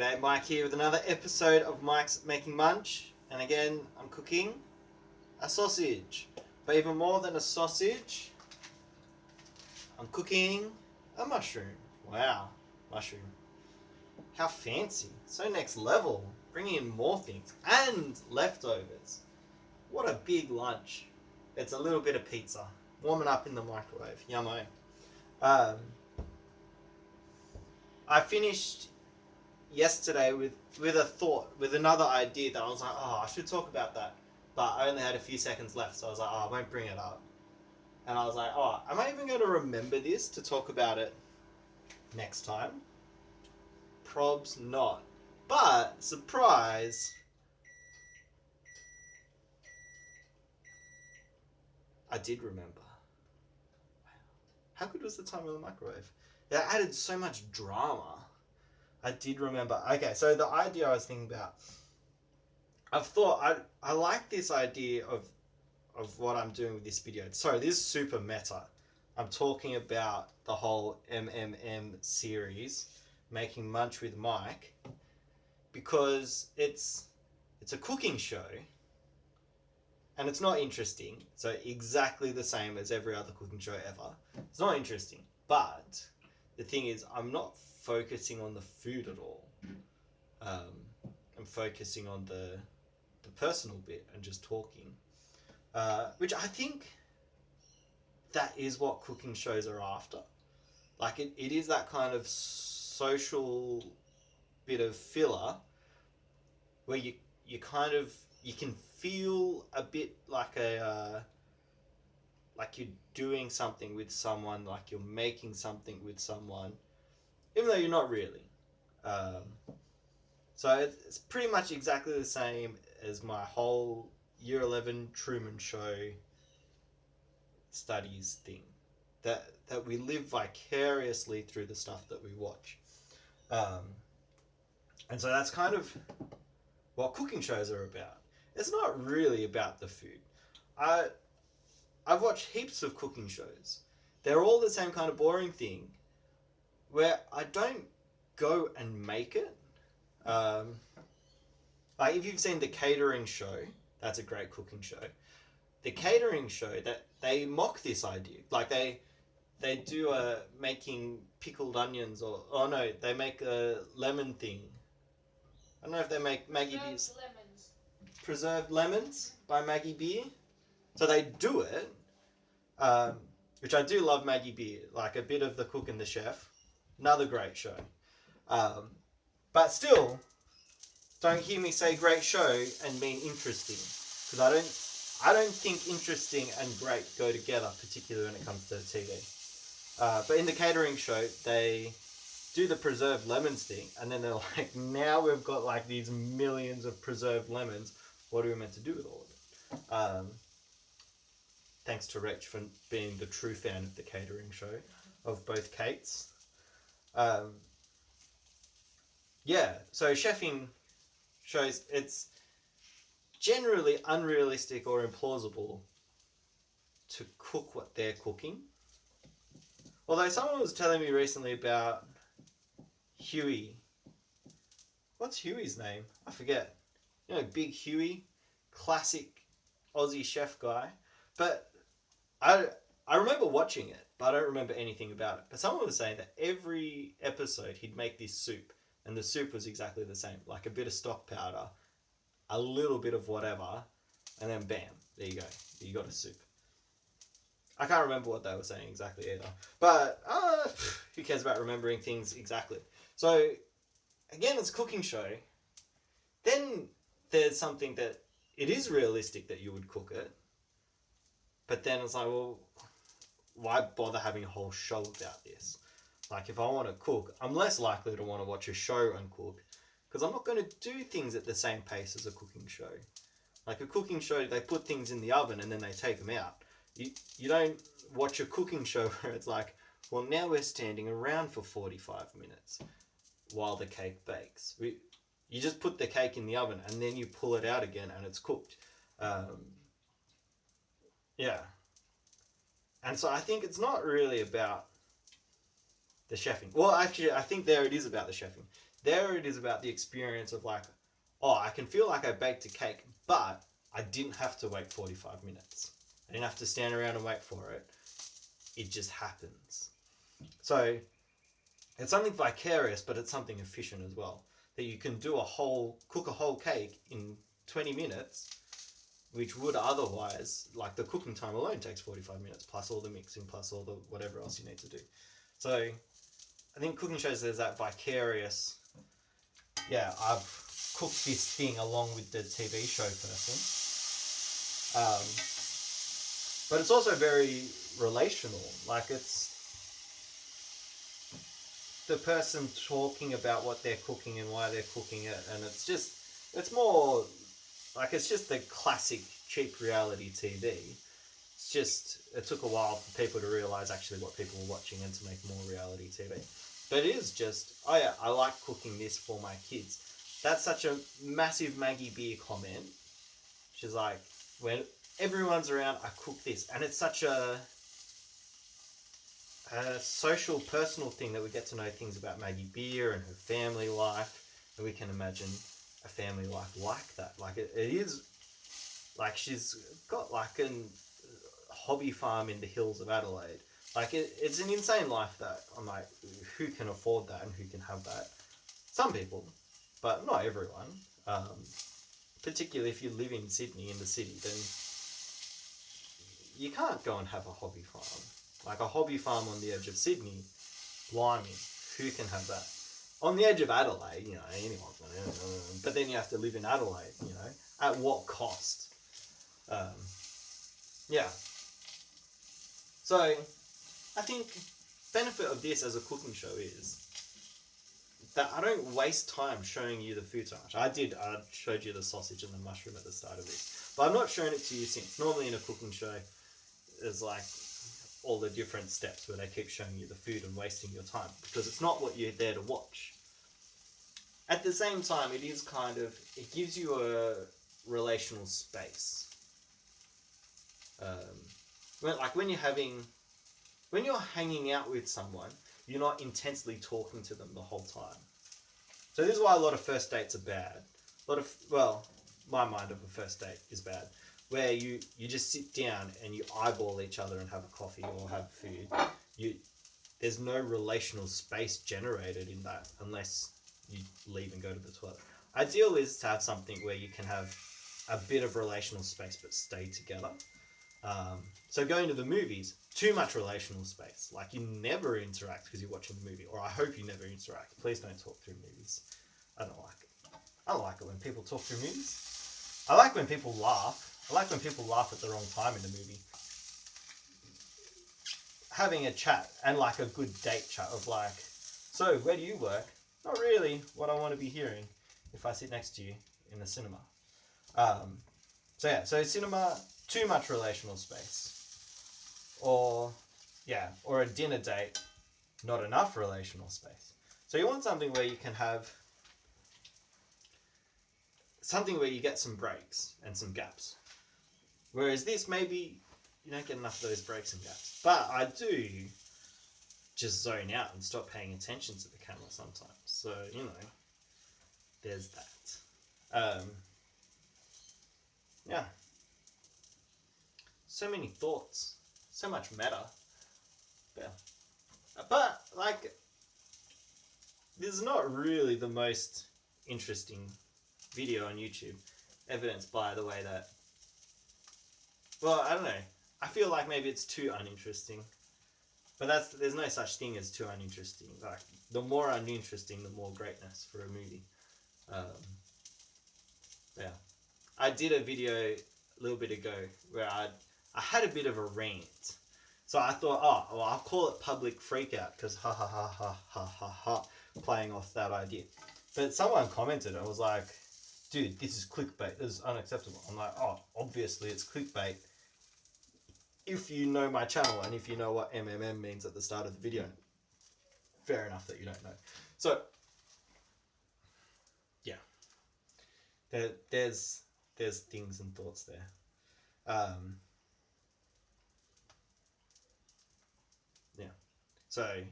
G'day, Mike here with another episode of Mike's Making Munch, and again I'm cooking a sausage, but even more than a sausage, I'm cooking a mushroom. Wow, mushroom. How fancy, so next level, bringing in more things and leftovers. What a big lunch. It's a little bit of pizza, warming up in the microwave, yummo. I finished yesterday with a thought, with another idea that I was like, oh, I should talk about that, but I only had a few seconds left, so I was like, oh, I won't bring it up. And I was like, oh, am I even going to remember this to talk about it next time? Probs not. But, surprise, I did remember. How good was the time in the microwave? That added so much drama. I did remember. Okay, so the idea I was thinking about, I've thought, I like this idea of what I'm doing with this video. Sorry, this is super meta. I'm talking about the whole MMM series, Making Munch with Mike, because it's a cooking show, and it's not interesting. So exactly the same as every other cooking show ever. It's not interesting, but the thing is, I'm not focusing on the food at all. I'm focusing on the personal bit and just talking, which I think that is what cooking shows are after. Like it is that kind of social bit of filler where you kind of, you can feel a bit like like you're doing something with someone, like you're making something with someone, even though you're not really. So it's pretty much exactly the same as my whole Year 11 Truman Show studies thing. That we live vicariously through the stuff that we watch. And so that's kind of what cooking shows are about. It's not really about the food. I've watched heaps of cooking shows. They're all the same kind of boring thing where I don't go and make it. Like if you've seen the catering show, that's a great cooking show. The catering show, that they mock this idea. Like they do making pickled onions, or oh no, they make a lemon thing. I don't know if they make Maggie Beer's preserved lemons by Maggie Beer. So they do it, which I do love Maggie Beer, like a bit of The Cook and the Chef. Another great show. But still, don't hear me say great show and mean interesting, because I don't think interesting and great go together, particularly when it comes to TV. But in the catering show, they do the preserved lemons thing, and then they're like, now we've got like these millions of preserved lemons. What are we meant to do with all of it? Thanks to Rach for being the true fan of the catering show, of both Kates. Yeah, so chefing shows, it's generally unrealistic or implausible to cook what they're cooking. Although someone was telling me recently about Huey. What's Huey's name? I forget. You know, Big Huey, classic Aussie chef guy. But I remember watching it, but I don't remember anything about it. But someone was saying that every episode he'd make this soup, and the soup was exactly the same. Like a bit of stock powder, a little bit of whatever, and then bam, there you go. You got a soup. I can't remember what they were saying exactly either. But who cares about remembering things exactly? So, again, it's a cooking show. Then there's something that it is realistic that you would cook it. But then it's like, well, why bother having a whole show about this? Like, if I want to cook, I'm less likely to want to watch a show and cook, because I'm not going to do things at the same pace as a cooking show. Like a cooking show, they put things in the oven and then they take them out. You don't watch a cooking show where it's like, well, now we're standing around for 45 minutes while the cake bakes. You just put the cake in the oven and then you pull it out again and it's cooked. Yeah. And so I think it's not really about the chefing. Well, actually, I think there it is about the chefing. There it is about the experience of like, oh, I can feel like I baked a cake, but I didn't have to wait 45 minutes. I didn't have to stand around and wait for it. It just happens. So it's something vicarious, but it's something efficient as well. That you can cook a whole cake in 20 minutes, which would otherwise, like the cooking time alone takes 45 minutes, plus all the mixing, plus all the whatever else you need to do. So I think cooking shows there's that vicarious, yeah, I've cooked this thing along with the TV show person. But it's also very relational. Like it's the person talking about what they're cooking and why they're cooking it, and it's more like it's just the classic cheap reality TV. It's just it took a while for people to realize actually what people were watching and to make more reality TV. But it is just, oh yeah, I like cooking this for my kids. That's such a massive Maggie Beer comment. She's like, when everyone's around, I cook this, and it's such a social, personal thing that we get to know things about Maggie Beer and her family life, and we can imagine a family life like that. Like it is, like she's got like a hobby farm in the hills of Adelaide. Like it's an insane life that I'm like, who can afford that and who can have that? Some people, but not everyone. Particularly if you live in Sydney, in the city, then you can't go and have a hobby farm. Like a hobby farm on the edge of Sydney, blimey, who can have that? On the edge of Adelaide, you know, anyone's gonna, but then you have to live in Adelaide, you know, at what cost? Yeah. So, I think benefit of this as a cooking show is that I don't waste time showing you the food so much. I showed you the sausage and the mushroom at the start of this, but I've not shown it to you since. Normally in a cooking show, there's like all the different steps where they keep showing you the food and wasting your time because it's not what you're there to watch. At the same time, it is kind of, it gives you a relational space. When you're hanging out with someone, you're not intensely talking to them the whole time. So this is why a lot of first dates are bad. My mind of a first date is bad. Where you just sit down and you eyeball each other and have a coffee or have food. There's no relational space generated in that unless you leave and go to the toilet. Ideal is to have something where you can have a bit of relational space but stay together. So going to the movies, too much relational space. Like you never interact because you're watching the movie, or I hope you never interact. Please don't talk through movies. I don't like it. I don't like it when people talk through movies. I like when people laugh. I like when people laugh at the wrong time in the movie. Having a chat and like a good date chat of like, so where do you work? Not really what I want to be hearing if I sit next to you in the cinema. So cinema, too much relational space. Or a dinner date, not enough relational space. So you want something where you can have something where you get some breaks and some gaps. Whereas this, maybe you don't get enough of those breaks and gaps. But I do just zone out and stop paying attention to the camera sometimes. So, you know, there's that. Yeah. So many thoughts. So much meta. Yeah. But, like, this is not really the most interesting video on YouTube, evidenced by the way that, well, I don't know. I feel like maybe it's too uninteresting. But there's no such thing as too uninteresting. Like, the more uninteresting, the more greatness for a movie. Yeah. I did a video a little bit ago where I had a bit of a rant. So I thought, oh, well, I'll call it public freakout because ha ha ha ha ha ha ha, playing off that idea. But someone commented and was like, dude, this is clickbait. This is unacceptable. I'm like, oh, obviously it's clickbait. If you know my channel and if you know what MMM means at the start of the video, fair enough that you don't know. So, yeah, there's things and thoughts there. Yeah, so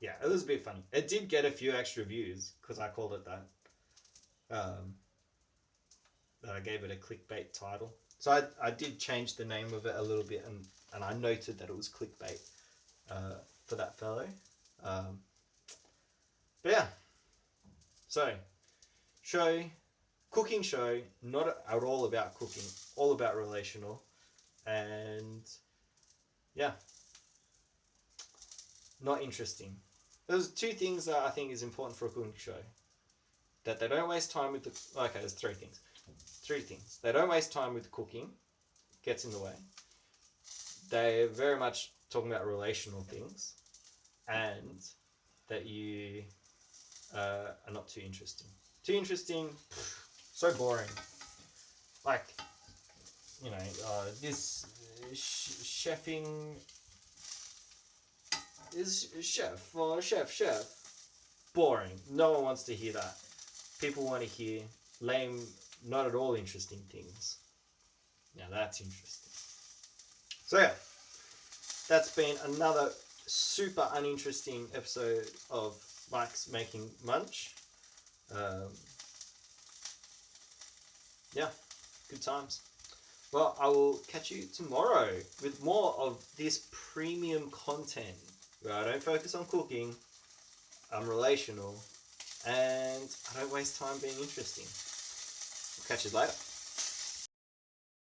yeah, it was a bit funny. It did get a few extra views because I called it that. That I gave it a clickbait title. So I did change the name of it a little bit, and I noted that it was clickbait for that fellow. But yeah, so cooking show, not at all about cooking, all about relational, and yeah, not interesting. There's two things that I think is important for a cooking show. That they don't waste time with the... Okay, there's three things. Three things. They don't waste time with cooking. Gets in the way. They're very much talking about relational things. And that you are not too interesting. Too interesting, so boring. Like, you know, this chefing is chef or chef. Boring. No one wants to hear that. People want to hear lame, not at all interesting things. Now that's interesting. So yeah, that's been another super uninteresting episode of Mike's Making Munch. Yeah, good times. Well, I will catch you tomorrow with more of this premium content where I don't focus on cooking, I'm relational, and I don't waste time being interesting. Catch you later.